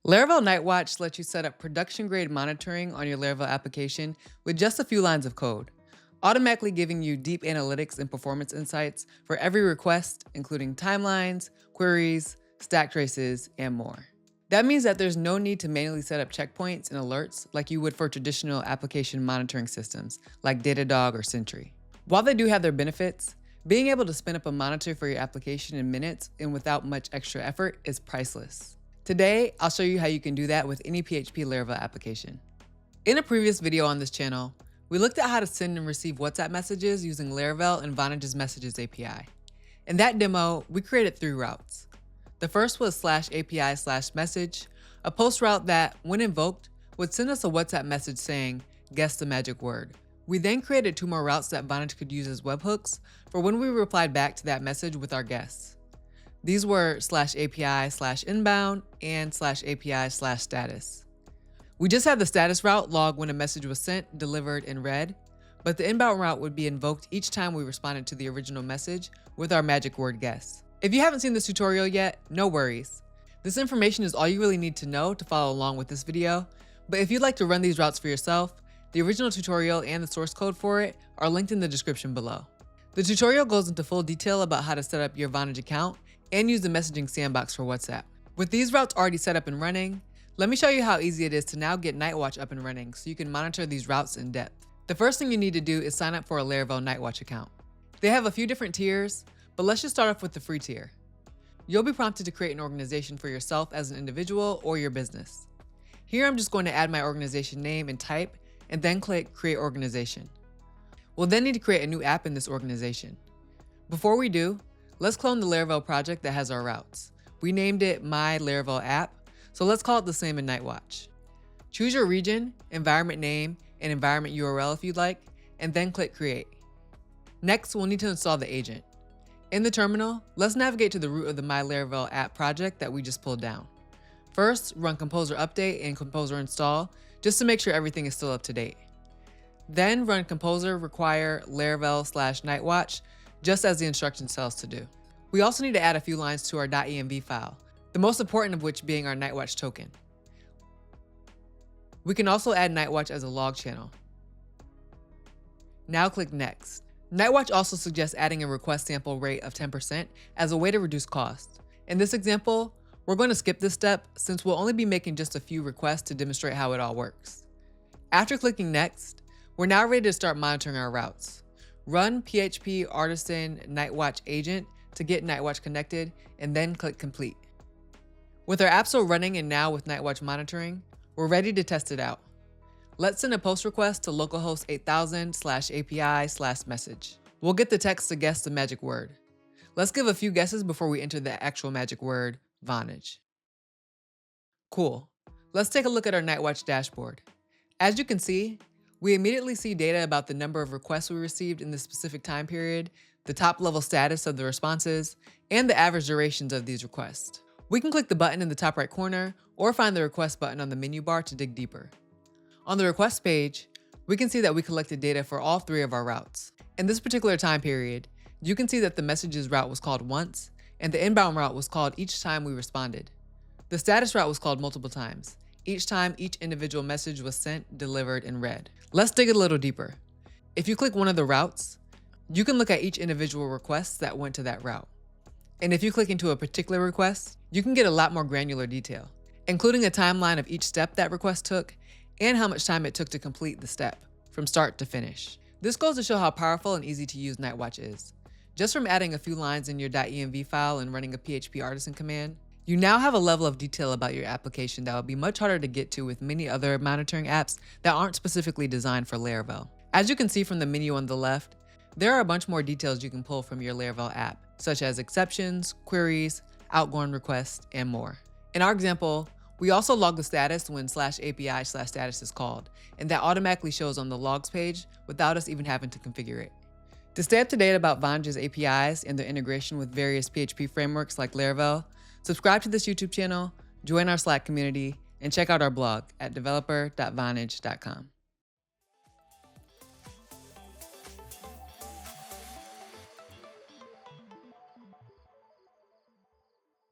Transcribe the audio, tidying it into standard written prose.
Laravel Nightwatch lets you set up production-grade monitoring on your Laravel application with just a few lines of code, automatically giving you deep analytics and performance insights for every request, including timelines, queries, stack traces, and more. That means that there's no need to manually set up checkpoints and alerts like you would for traditional application monitoring systems like Datadog or Sentry. While they do have their benefits, being able to spin up a monitor for your application in minutes and without much extra effort is priceless. Today, I'll show you how you can do that with any PHP Laravel application. In a previous video on this channel, we looked at how to send and receive WhatsApp messages using Laravel and Vonage's Messages API. In that demo, we created 3 routes. The first was /API/message, a post route that, when invoked, would send us a WhatsApp message saying, "Guess the magic word." We then created 2 more routes that Vonage could use as webhooks for when we replied back to that message with our guess. These were /API/inbound and /API/status. We just had the status route log when a message was sent, delivered, and read, but the inbound route would be invoked each time we responded to the original message with our magic word guess. If you haven't seen this tutorial yet, no worries. This information is all you really need to know to follow along with this video, but if you'd like to run these routes for yourself, the original tutorial and the source code for it are linked in the description below. The tutorial goes into full detail about how to set up your Vonage account and use the messaging sandbox for WhatsApp. With these routes already set up and running, let me show you how easy it is to now get Nightwatch up and running so you can monitor these routes in depth. The first thing you need to do is sign up for a Laravel Nightwatch account. They have a few different tiers, but let's just start off with the free tier. You'll be prompted to create an organization for yourself as an individual or your business. Here I'm just going to add my organization name and type, and then click Create Organization. We'll then need to create a new app in this organization. Before we do, let's clone the Laravel project that has our routes. We named it My Laravel App, so let's call it the same in Nightwatch. Choose your region, environment name, and environment URL if you'd like, and then click Create. Next, we'll need to install the agent. In the terminal, let's navigate to the root of the My Laravel App project that we just pulled down. First, run composer update and composer install just to make sure everything is still up to date. Then run composer require Laravel/Nightwatch just as the instructions tell us to do. We also need to add a few lines to our .env file, the most important of which being our Nightwatch token. We can also add Nightwatch as a log channel. Now click Next. Nightwatch also suggests adding a request sample rate of 10% as a way to reduce costs. In this example, we're going to skip this step since we'll only be making just a few requests to demonstrate how it all works. After clicking Next, we're now ready to start monitoring our routes. Run PHP Artisan Nightwatch agent to get Nightwatch connected, and then click Complete. With our app still running and now with Nightwatch monitoring, we're ready to test it out. Let's send a post request to localhost 8000 /API/message. We'll get the text to guess the magic word. Let's give a few guesses before we enter the actual magic word, Vonage. Cool. Let's take a look at our Nightwatch dashboard. As you can see, we immediately see data about the number of requests we received in this specific time period, the top level status of the responses, and the average durations of these requests. We can click the button in the top right corner or find the request button on the menu bar to dig deeper. On the request page, we can see that we collected data for all 3 of our routes. In this particular time period, you can see that the messages route was called once, and the inbound route was called each time we responded. The status route was called multiple times, each time each individual message was sent, delivered, and read. Let's dig a little deeper. If you click one of the routes, you can look at each individual request that went to that route. And if you click into a particular request, you can get a lot more granular detail, including a timeline of each step that request took and how much time it took to complete the step, from start to finish. This goes to show how powerful and easy to use Nightwatch is. Just from adding a few lines in your .env file and running a PHP Artisan command, you now have a level of detail about your application that will be much harder to get to with many other monitoring apps that aren't specifically designed for Laravel. As you can see from the menu on the left, there are a bunch more details you can pull from your Laravel app, such as exceptions, queries, outgoing requests, and more. In our example, we also log the status when /API/status is called, and that automatically shows on the logs page without us even having to configure it. To stay up to date about Vonage's APIs and their integration with various PHP frameworks like Laravel, subscribe to this YouTube channel, join our Slack community, and check out our blog at developer.vonage.com.